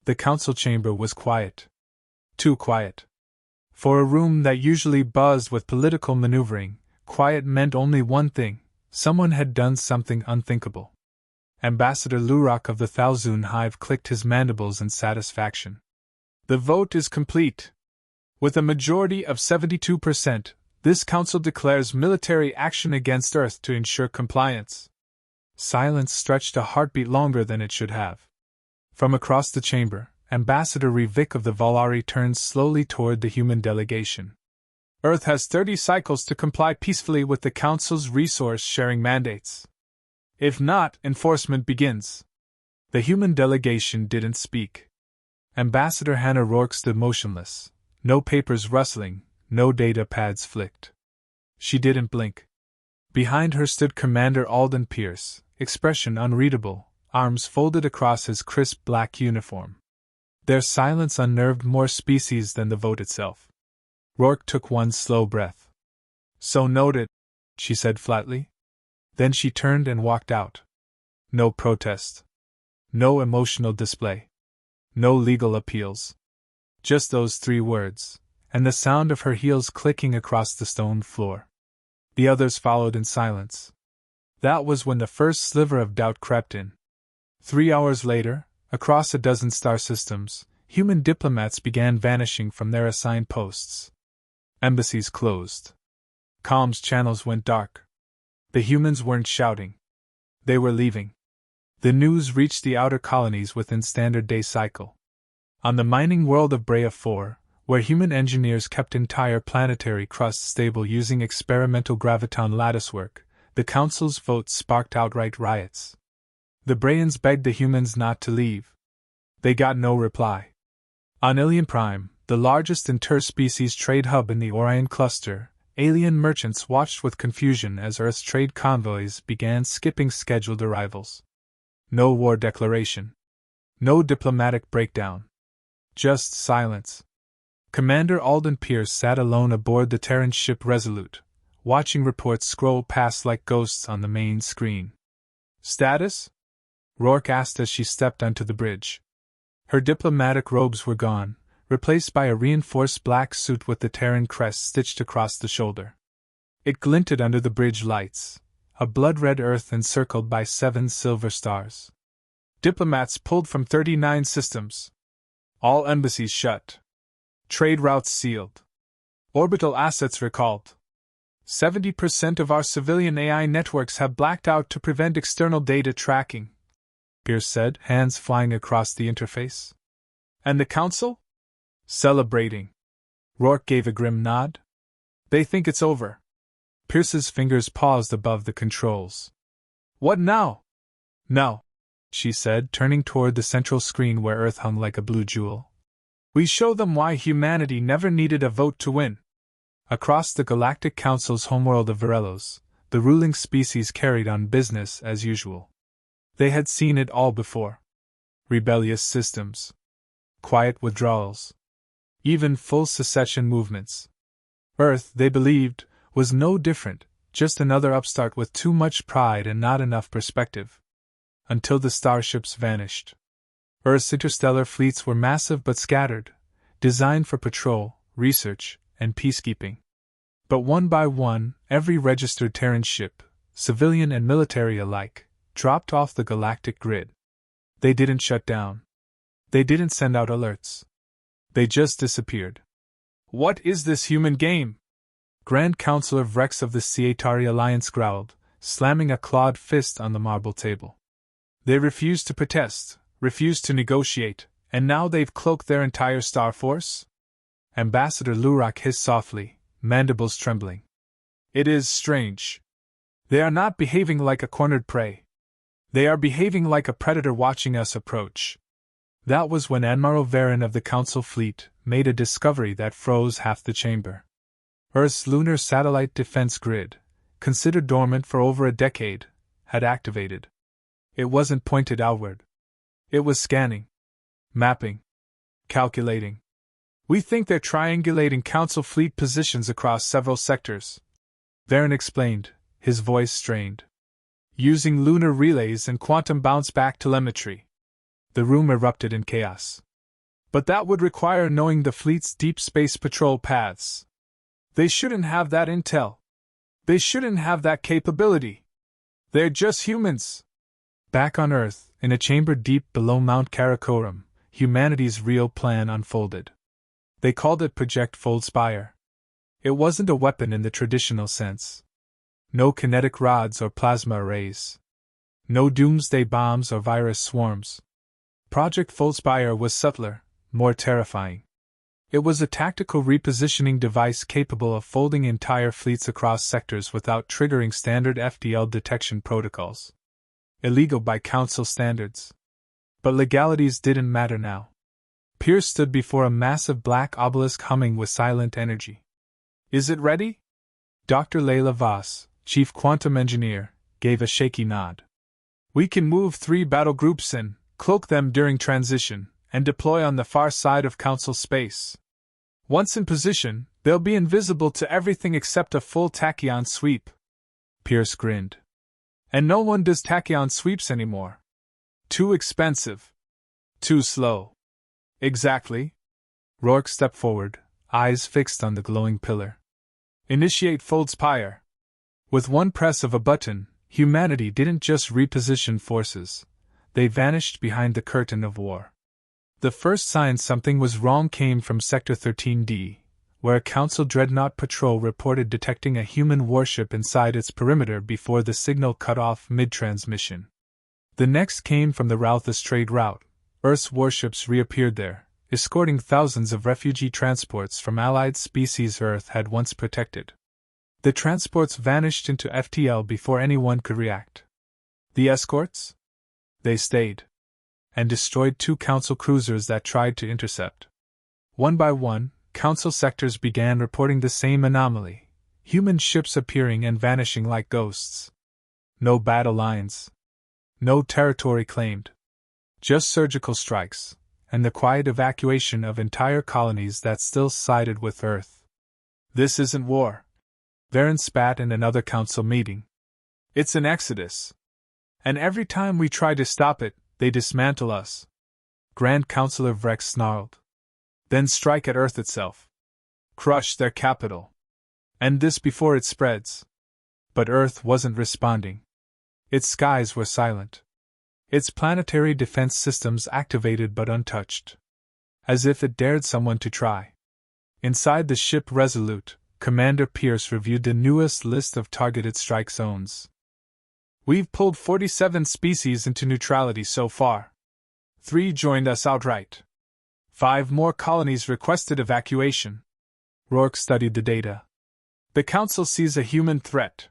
The council chamber was quiet. Too quiet. For a room that usually buzzed with political maneuvering, quiet meant only one thing: someone had done something unthinkable. Ambassador Lurak of the Thalzun Hive clicked his mandibles in satisfaction. The vote is complete. With a majority of 72%, this council declares military action against Earth to ensure compliance. Silence stretched a heartbeat longer than it should have. From across the chamber, Ambassador Rivik of the Volari turned slowly toward the human delegation. Earth has 30 cycles to comply peacefully with the Council's resource-sharing mandates. If not, enforcement begins. The human delegation didn't speak. Ambassador Hannah Rourke stood motionless, no papers rustling, no data pads flicked. She didn't blink. Behind her stood Commander Alden Pierce, expression unreadable, arms folded across his crisp black uniform. Their silence unnerved more species than the vote itself. Rourke took one slow breath. "So noted," she said flatly. Then she turned and walked out. No protest. No emotional display. No legal appeals. Just those 3 words, and the sound of her heels clicking across the stone floor. The others followed in silence. That was when the first sliver of doubt crept in. 3 hours later, across a dozen star systems, human diplomats began vanishing from their assigned posts. Embassies closed. Comms channels went dark. The humans weren't shouting. They were leaving. The news reached the outer colonies within standard day cycle. On the mining world of Brea 4, where human engineers kept entire planetary crusts stable using experimental graviton latticework, the Council's vote sparked outright riots. The Breans begged the humans not to leave. They got no reply. On Ilion Prime, the largest interspecies trade hub in the Orion cluster, alien merchants watched with confusion as Earth's trade convoys began skipping scheduled arrivals. No war declaration. No diplomatic breakdown. Just silence. Commander Alden Pierce sat alone aboard the Terran ship Resolute, watching reports scroll past like ghosts on the main screen. "Status?" Rourke asked as she stepped onto the bridge. Her diplomatic robes were gone, replaced by a reinforced black suit with the Terran crest stitched across the shoulder. It glinted under the bridge lights, a blood-red Earth encircled by 7 silver stars. Diplomats pulled from 39 systems. All embassies shut. Trade routes sealed. Orbital assets recalled. 70% of our civilian AI networks have blacked out to prevent external data tracking, Pierce said, hands flying across the interface. "And the Council?" "Celebrating." Rourke gave a grim nod. "They think it's over." Pierce's fingers paused above the controls. "What now?" "Now," she said, turning toward the central screen where Earth hung like a blue jewel. "We show them why humanity never needed a vote to win." Across the Galactic Council's homeworld of Verelos, the ruling species carried on business as usual. They had seen it all before. Rebellious systems. Quiet withdrawals. Even full secession movements. Earth, they believed, was no different, just another upstart with too much pride and not enough perspective. Until the starships vanished. Earth's interstellar fleets were massive but scattered, designed for patrol, research, and peacekeeping. But one by one, every registered Terran ship, civilian and military alike, dropped off the galactic grid. They didn't shut down. They didn't send out alerts. They just disappeared. "What is this human game?" Grand Counselor Vrex of the Ciatari Alliance growled, slamming a clawed fist on the marble table. "They refused to protest, refused to negotiate, and now they've cloaked their entire star force?" Ambassador Lurak hissed softly, mandibles trembling. "It is strange. They are not behaving like a cornered prey. They are behaving like a predator watching us approach." That was when Admiral Varen of the Council Fleet made a discovery that froze half the chamber. Earth's lunar satellite defense grid, considered dormant for over a decade, had activated. It wasn't pointed outward. It was scanning, mapping, calculating. "We think they're triangulating Council Fleet positions across several sectors," Varen explained, his voice strained. "Using lunar relays and quantum bounce-back telemetry." The room erupted in chaos. But that would require knowing the fleet's deep space patrol paths. They shouldn't have that intel. They shouldn't have that capability. They're just humans. Back on Earth, in a chamber deep below Mount Karakoram, humanity's real plan unfolded. They called it Project Foldspire. It wasn't a weapon in the traditional sense. No kinetic rods or plasma arrays. No doomsday bombs or virus swarms. Project Foldspire was subtler, more terrifying. It was a tactical repositioning device capable of folding entire fleets across sectors without triggering standard FDL detection protocols. Illegal by Council standards. But legalities didn't matter now. Pierce stood before a massive black obelisk humming with silent energy. Is it ready? Dr. Layla Voss, Chief Quantum Engineer, gave a shaky nod. We can move 3 battle groups in, cloak them during transition, and deploy on the far side of Council space. Once in position, they'll be invisible to everything except a full tachyon sweep. Pierce grinned. And no one does tachyon sweeps anymore. Too expensive. Too slow. Exactly. Rourke stepped forward, eyes fixed on the glowing pillar. Initiate Foldspire. With one press of a button, humanity didn't just reposition forces. They vanished behind the curtain of war. The first sign something was wrong came from Sector 13D, where a Council dreadnought patrol reported detecting a human warship inside its perimeter before the signal cut off mid-transmission. The next came from the Rauthus trade route. Earth's warships reappeared there, escorting thousands of refugee transports from allied species Earth had once protected. The transports vanished into FTL before anyone could react. The escorts? They stayed. And destroyed 2 Council cruisers that tried to intercept. One by one, Council sectors began reporting the same anomaly, human ships appearing and vanishing like ghosts. No battle lines. No territory claimed. Just surgical strikes, and the quiet evacuation of entire colonies that still sided with Earth. This isn't war. Varen spat in another Council meeting. It's an exodus. And every time we try to stop it, they dismantle us. Grand Councilor Vrex snarled. Then strike at Earth itself. Crush their capital. And this before it spreads. But Earth wasn't responding. Its skies were silent. Its planetary defense systems activated but untouched. As if it dared someone to try. Inside the ship Resolute, Commander Pierce reviewed the newest list of targeted strike zones. We've pulled 47 species into neutrality so far. 3 joined us outright. 5 more colonies requested evacuation. Rourke studied the data. The Council sees a human threat.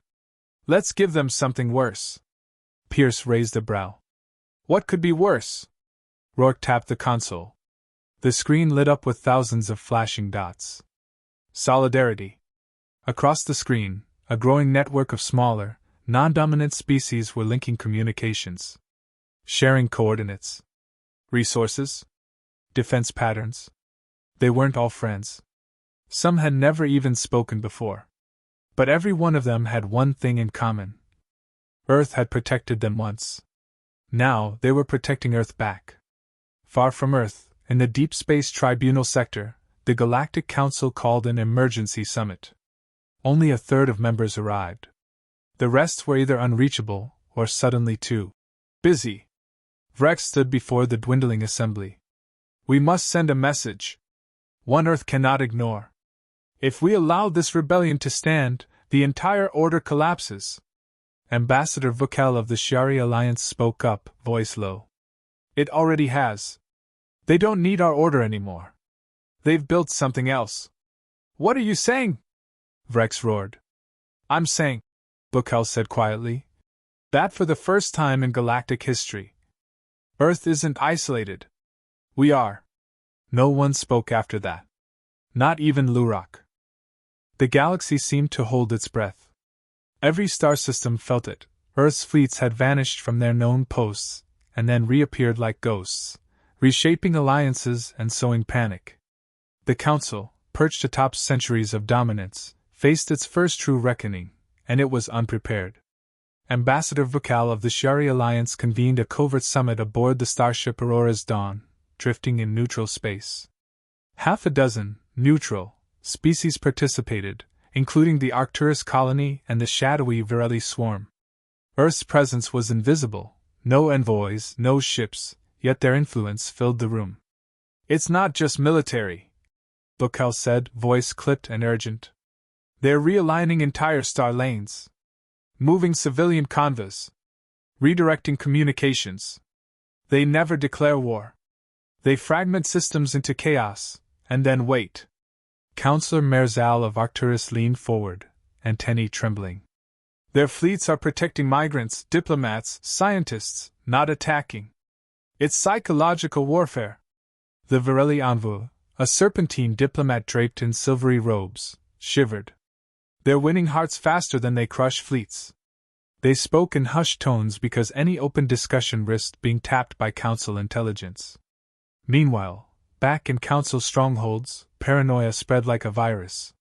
Let's give them something worse. Pierce raised a brow. What could be worse? Rourke tapped the console. The screen lit up with thousands of flashing dots. Solidarity. Across the screen, a growing network of smaller, non-dominant species were linking communications. Sharing coordinates. Resources. Defense patterns. They weren't all friends. Some had never even spoken before. But every one of them had one thing in common. Earth had protected them once. Now they were protecting Earth back. Far from Earth, in the Deep Space Tribunal sector, the Galactic Council called an emergency summit. Only a third of members arrived. The rest were either unreachable or suddenly too busy. Vrex stood before the dwindling assembly. We must send a message. One Earth cannot ignore. If we allow this rebellion to stand, the entire order collapses. Ambassador Vocal of the Shari Alliance spoke up, voice low. It already has. They don't need our order anymore. They've built something else. What are you saying? Vrex roared. I'm saying, Vocal said quietly, that for the first time in galactic history, Earth isn't isolated. We are. No one spoke after that. Not even Lurok. The galaxy seemed to hold its breath. Every star system felt it. Earth's fleets had vanished from their known posts, and then reappeared like ghosts, reshaping alliances and sowing panic. The Council, perched atop centuries of dominance, faced its first true reckoning, and it was unprepared. Ambassador Vocal of the Shari Alliance convened a covert summit aboard the starship Aurora's Dawn, drifting in neutral space. Half a dozen, neutral, species participated, including the Arcturus colony and the shadowy Virelli swarm. Earth's presence was invisible, no envoys, no ships, yet their influence filled the room. "It's not just military," Bukel said, voice clipped and urgent. "They're realigning entire star lanes. Moving civilian convoys. Redirecting communications. They never declare war. They fragment systems into chaos, and then wait." Counselor Merzal of Arcturus leaned forward, antennae trembling. "Their fleets are protecting migrants, diplomats, scientists, not attacking. It's psychological warfare." The Virelli envoy, a serpentine diplomat draped in silvery robes, shivered. "They're winning hearts faster than they crush fleets." They spoke in hushed tones because any open discussion risked being tapped by Council intelligence. Meanwhile, back in Council strongholds, paranoia spread like a virus.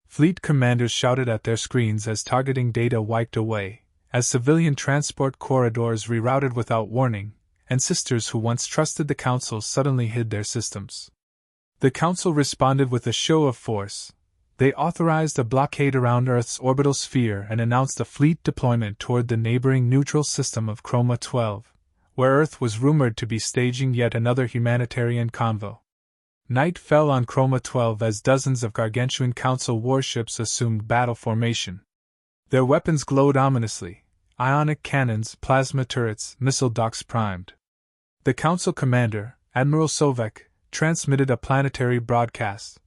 Fleet commanders shouted at their screens as targeting data wiped away, as civilian transport corridors rerouted without warning, and sisters who once trusted the Council suddenly hid their systems. The Council responded with a show of force. They authorized a blockade around Earth's orbital sphere and announced a fleet deployment toward the neighboring neutral system of Chroma 12, where Earth was rumored to be staging yet another humanitarian convoy. Night fell on Chroma 12 as dozens of gargantuan Council warships assumed battle formation. Their weapons glowed ominously, ionic cannons, plasma turrets, missile docks primed. The Council commander, Admiral Sovek, transmitted a planetary broadcast.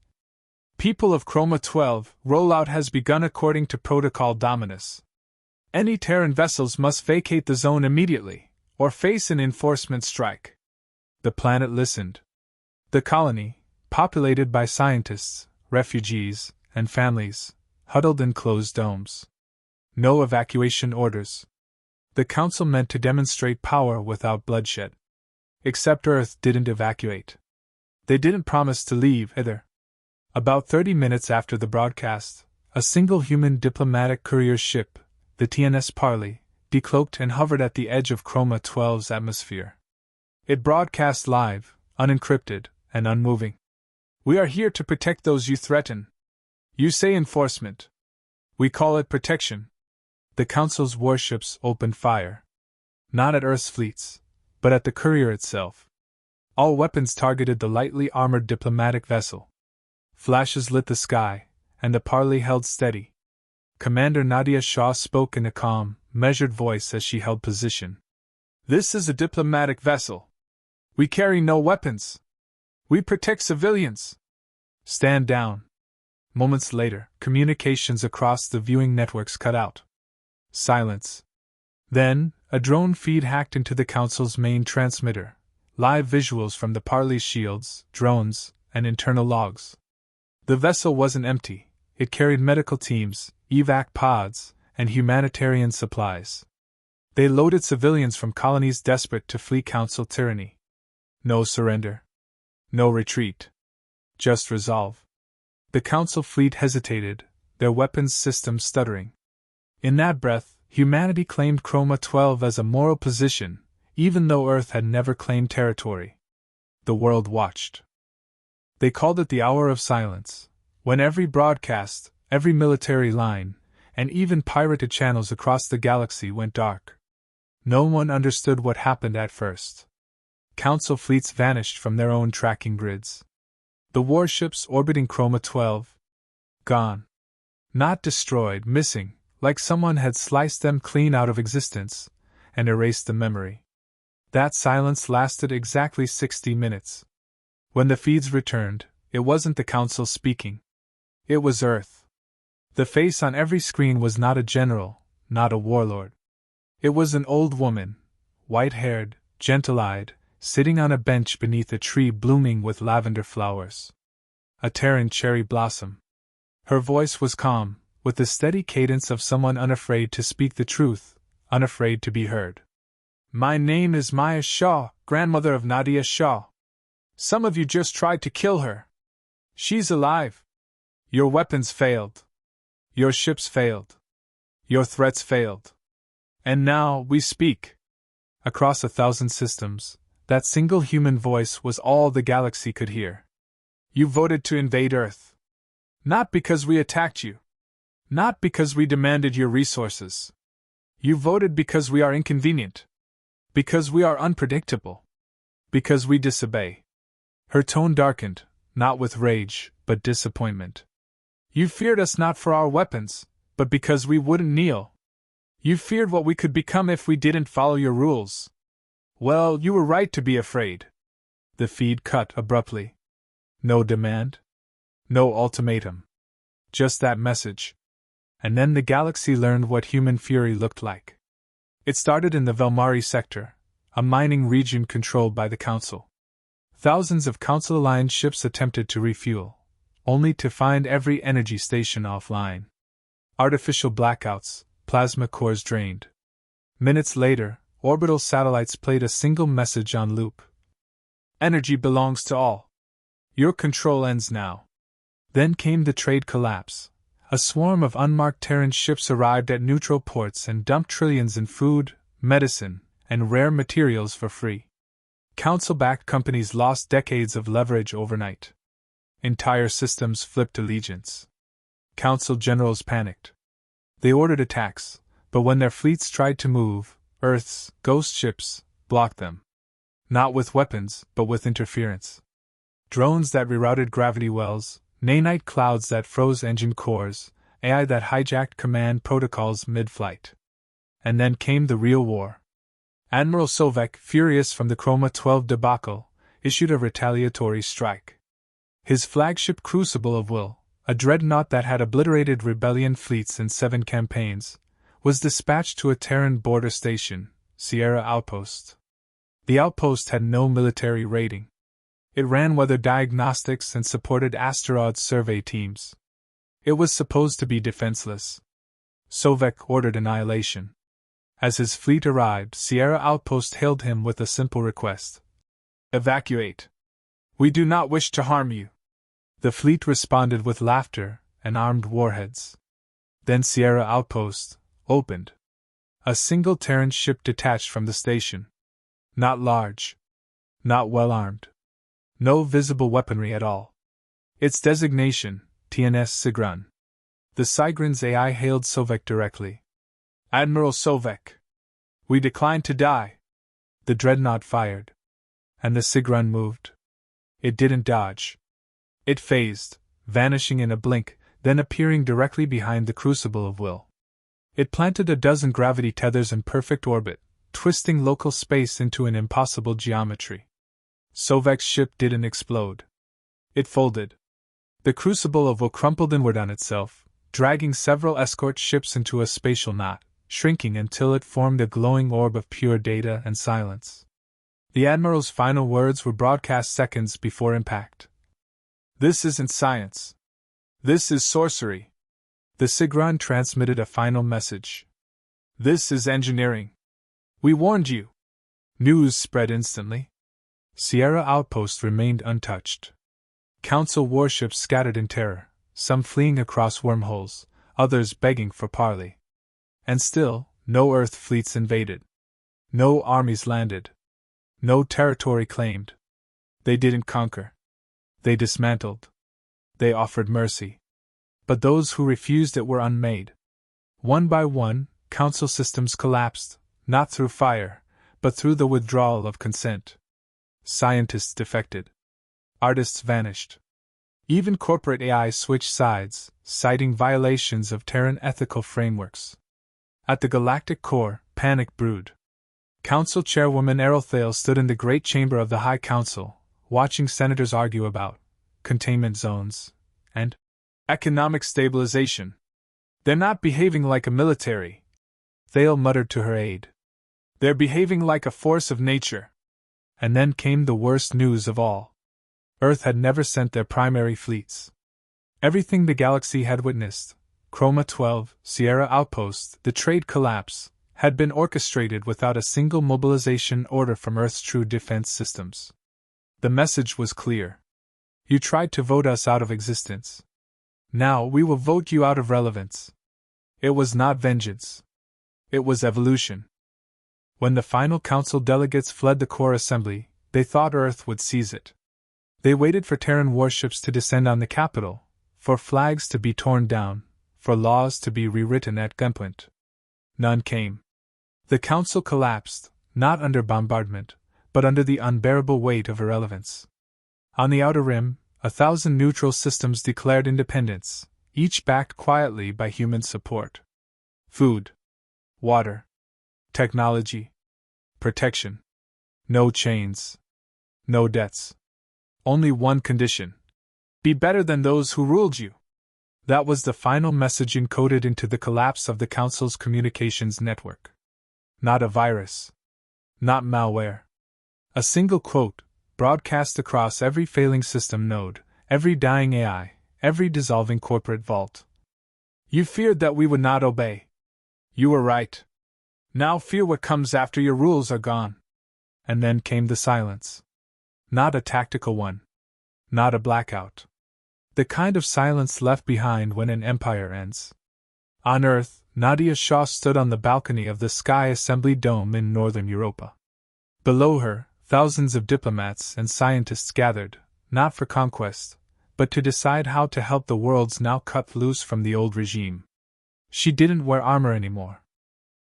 "People of Chroma 12, rollout has begun according to Protocol Dominus. Any Terran vessels must vacate the zone immediately, or face an enforcement strike." The planet listened. The colony, populated by scientists, refugees, and families, huddled in closed domes. No evacuation orders. The Council meant to demonstrate power without bloodshed. Except Earth didn't evacuate. They didn't promise to leave either. About 30 minutes after the broadcast, a single human diplomatic courier ship, the TNS Parley, decloaked and hovered at the edge of Chroma 12's atmosphere. It broadcast live, unencrypted, and unmoving. "We are here to protect those you threaten. You say enforcement. We call it protection." The Council's warships opened fire. Not at Earth's fleets, but at the courier itself. All weapons targeted the lightly armored diplomatic vessel. Flashes lit the sky, and the Parley held steady. Commander Nadia Shah spoke in a calm, measured voice as she held position. "This is a diplomatic vessel. We carry no weapons. We protect civilians. Stand down." Moments later, communications across the viewing networks cut out. Silence. Then, a drone feed hacked into the Council's main transmitter. Live visuals from the Parley's shields, drones, and internal logs. The vessel wasn't empty. It carried medical teams, evac pods, and humanitarian supplies. They loaded civilians from colonies desperate to flee Council tyranny. No surrender. No retreat. Just resolve. The Council fleet hesitated, their weapons systems stuttering. In that breath, humanity claimed Chroma 12 as a moral position, even though Earth had never claimed territory. The world watched. They called it the Hour of Silence, when every broadcast, every military line, and even pirated channels across the galaxy went dark. No one understood what happened at first. Council fleets vanished from their own tracking grids. The warships orbiting Chroma 12, gone. Not destroyed, missing, like someone had sliced them clean out of existence and erased the memory. That silence lasted exactly 60 minutes. When the feeds returned, it wasn't the Council speaking. It was Earth. The face on every screen was not a general, not a warlord. It was an old woman, white-haired, gentle-eyed, sitting on a bench beneath a tree blooming with lavender flowers. A Terran cherry blossom. Her voice was calm, with the steady cadence of someone unafraid to speak the truth, unafraid to be heard. "My name is Maya Shaw, grandmother of Nadia Shaw. Some of you just tried to kill her. She's alive. Your weapons failed. Your ships failed. Your threats failed. And now we speak." Across 1,000 systems, that single human voice was all the galaxy could hear. You voted to invade Earth. Not because we attacked you. Not because we demanded your resources. You voted because we are inconvenient. Because we are unpredictable. Because we disobey. Her tone darkened, not with rage, but disappointment. You feared us not for our weapons, but because we wouldn't kneel. You feared what we could become if we didn't follow your rules. Well, you were right to be afraid. The feed cut abruptly. No demand. No ultimatum. Just that message. And then the galaxy learned what human fury looked like. It started in the Velmari sector, a mining region controlled by the Council. Thousands of Council-aligned ships attempted to refuel, only to find every energy station offline. Artificial blackouts, plasma cores drained. Minutes later, orbital satellites played a single message on loop. Energy belongs to all. Your control ends now. Then came the trade collapse. A swarm of unmarked Terran ships arrived at neutral ports and dumped trillions in food, medicine, and rare materials for free. Council-backed companies lost decades of leverage overnight. Entire systems flipped allegiance. Council generals panicked. They ordered attacks, but when their fleets tried to move, Earth's ghost ships blocked them. Not with weapons, but with interference. Drones that rerouted gravity wells, nanite clouds that froze engine cores, AI that hijacked command protocols mid-flight. And then came the real war. Admiral Sovek, furious from the Chroma 12 debacle, issued a retaliatory strike. His flagship Crucible of Will, a dreadnought that had obliterated rebellion fleets in 7 campaigns, was dispatched to a Terran border station, Sierra Outpost. The outpost had no military rating. It ran weather diagnostics and supported asteroid survey teams. It was supposed to be defenseless. Sovek ordered annihilation. As his fleet arrived, Sierra Outpost hailed him with a simple request. Evacuate. We do not wish to harm you. The fleet responded with laughter and armed warheads. Then Sierra Outpost opened. A single Terran ship detached from the station. Not large. Not well armed. No visible weaponry at all. Its designation, TNS Sigran. The Sigran's AI hailed Sovek directly. Admiral Sovek. We decline to die. The dreadnought fired. And the Sigran moved. It didn't dodge. It phased, vanishing in a blink, then appearing directly behind the Crucible of Will. It planted a dozen gravity tethers in perfect orbit, twisting local space into an impossible geometry. Sovek's ship didn't explode. It folded. The Crucible of Will crumpled inward on itself, dragging several escort ships into a spatial knot, shrinking until it formed a glowing orb of pure data and silence. The Admiral's final words were broadcast seconds before impact. This isn't science. This is sorcery. The Sigran transmitted a final message. This is engineering. We warned you. News spread instantly. Sierra Outpost remained untouched. Council warships scattered in terror, some fleeing across wormholes, others begging for parley. And still, no Earth fleets invaded. No armies landed. No territory claimed. They didn't conquer. They dismantled. They offered mercy. But those who refused it were unmade. One by one, Council systems collapsed, not through fire, but through the withdrawal of consent. Scientists defected. Artists vanished. Even corporate AI switched sides, citing violations of Terran ethical frameworks. At the galactic core, panic brewed. Council Chairwoman Erlthale stood in the great chamber of the High Council, watching senators argue about containment zones and economic stabilization. They're not behaving like a military, Thale muttered to her aide. They're behaving like a force of nature. And then came the worst news of all. Earth had never sent their primary fleets. Everything the galaxy had witnessed, Chroma 12, Sierra Outpost, the trade collapse, had been orchestrated without a single mobilization order from Earth's true defense systems. The message was clear. You tried to vote us out of existence. Now we will vote you out of relevance. It was not vengeance. It was evolution. When the final council delegates fled the core assembly, They thought Earth would seize it. They waited for Terran warships to descend on the capital, for flags to be torn down, for laws to be rewritten at gunpoint. None came. The Council collapsed, not under bombardment, but under the unbearable weight of irrelevance. On the outer rim, 1,000 neutral systems declared independence, each backed quietly by human support. Food, water, technology, protection. No chains. No debts. Only one condition: be better than those who ruled you. That was the final message encoded into the collapse of the Council's communications network. Not a virus. Not malware. A single quote, broadcast across every failing system node, every dying AI, every dissolving corporate vault. You feared that we would not obey. You were right. Now fear what comes after your rules are gone. And then came the silence. Not a tactical one. Not a blackout. The kind of silence left behind when an empire ends. On Earth, Nadia Shah stood on the balcony of the Sky Assembly Dome in northern Europa. Below her, thousands of diplomats and scientists gathered, not for conquest, but to decide how to help the worlds now cut loose from the old regime. She didn't wear armor anymore.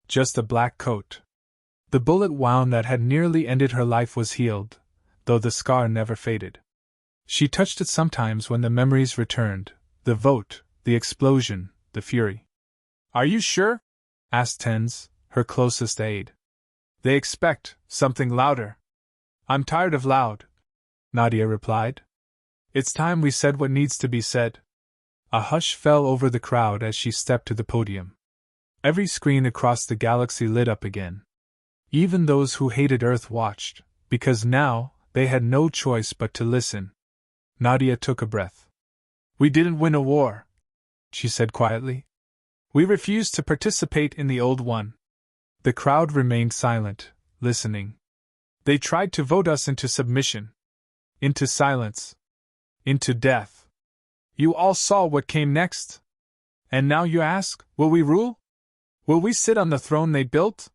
Just a black coat. The bullet wound that had nearly ended her life was healed, though the scar never faded. She touched it sometimes when the memories returned, the vote, the explosion, the fury. "Are you sure?" asked Tens, her closest aide. "They expect something louder." "I'm tired of loud," Nadia replied. "It's time we said what needs to be said." A hush fell over the crowd as she stepped to the podium. Every screen across the galaxy lit up again. Even those who hated Earth watched, because now they had no choice but to listen. Nadia took a breath. "We didn't win a war," she said quietly. "We refused to participate in the old one." The crowd remained silent, listening. "They tried to vote us into submission. Into silence. Into death. You all saw what came next. And now you ask, will we rule? Will we sit on the throne they built?"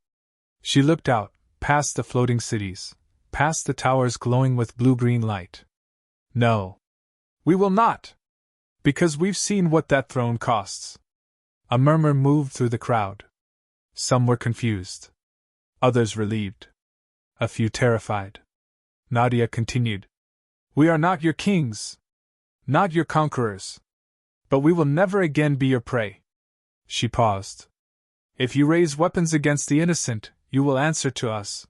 She looked out, past the floating cities, past the towers glowing with blue-green light. "No. We will not. Because we've seen what that throne costs." A murmur moved through the crowd. Some were confused. Others relieved. A few terrified. Nadia continued. "We are not your kings. Not your conquerors. But we will never again be your prey." She paused. "If you raise weapons against the innocent, you will answer to us.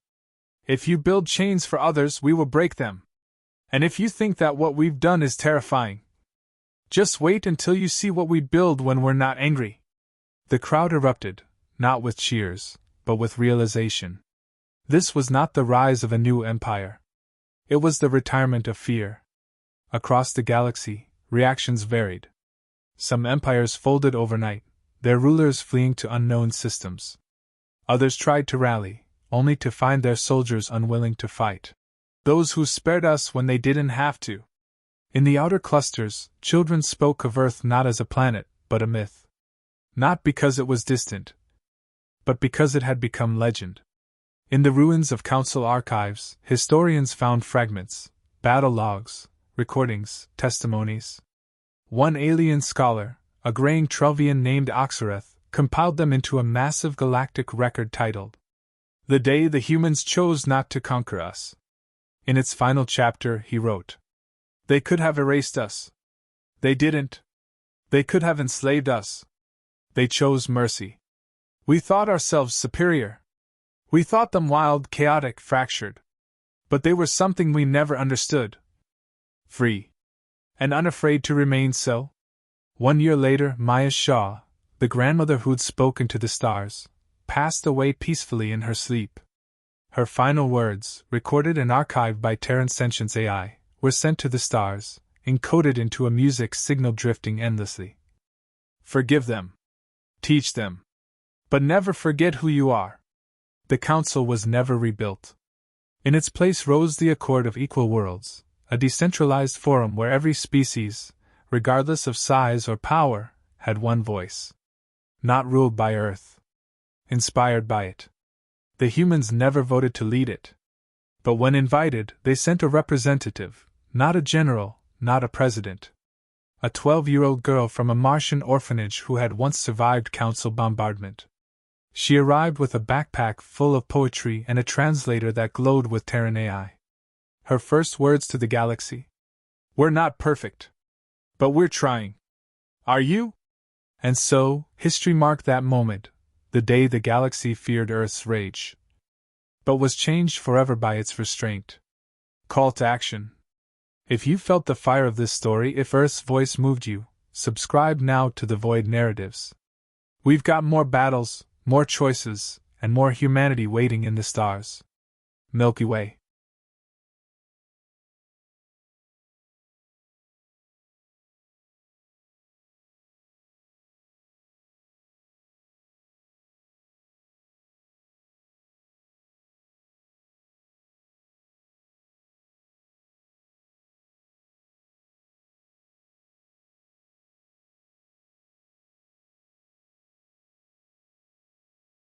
If you build chains for others, we will break them. And if you think that what we've done is terrifying, just wait until you see what we build when we're not angry." The crowd erupted, not with cheers, but with realization. This was not the rise of a new empire. It was the retirement of fear. Across the galaxy, reactions varied. Some empires folded overnight, their rulers fleeing to unknown systems. Others tried to rally, only to find their soldiers unwilling to fight. Those who spared us when they didn't have to. In the outer clusters, children spoke of Earth not as a planet, but a myth. Not because it was distant, but because it had become legend. In the ruins of Council archives, historians found fragments, battle logs, recordings, testimonies. One alien scholar, a graying Trelvian named Oxereth, compiled them into a massive galactic record titled "The Day the Humans Chose Not to Conquer Us." In its final chapter, he wrote, "They could have erased us. They didn't. They could have enslaved us. They chose mercy. We thought ourselves superior. We thought them wild, chaotic, fractured. But they were something we never understood. Free. And unafraid to remain so." 1 year later, Maya Shaw, the grandmother who'd spoken to the stars, passed away peacefully in her sleep. Her final words, recorded and archived by Terran Sentience AI, were sent to the stars, encoded into a music signal drifting endlessly. "Forgive them. Teach them. But never forget who you are." The Council was never rebuilt. In its place rose the Accord of Equal Worlds, a decentralized forum where every species, regardless of size or power, had one voice. Not ruled by Earth. Inspired by it. The humans never voted to lead it. But when invited, they sent a representative, not a general, not a president. A 12-year-old girl from a Martian orphanage who had once survived council bombardment. She arrived with a backpack full of poetry and a translator that glowed with Terran AI. Her first words to the galaxy: "We're not perfect. But we're trying. Are you?" And so, history marked that moment, the day the galaxy feared Earth's rage, but was changed forever by its restraint. Call to action. If you felt the fire of this story, if Earth's voice moved you, subscribe now to the Void Narratives. We've got more battles, more choices, and more humanity waiting in the stars. Milky Way.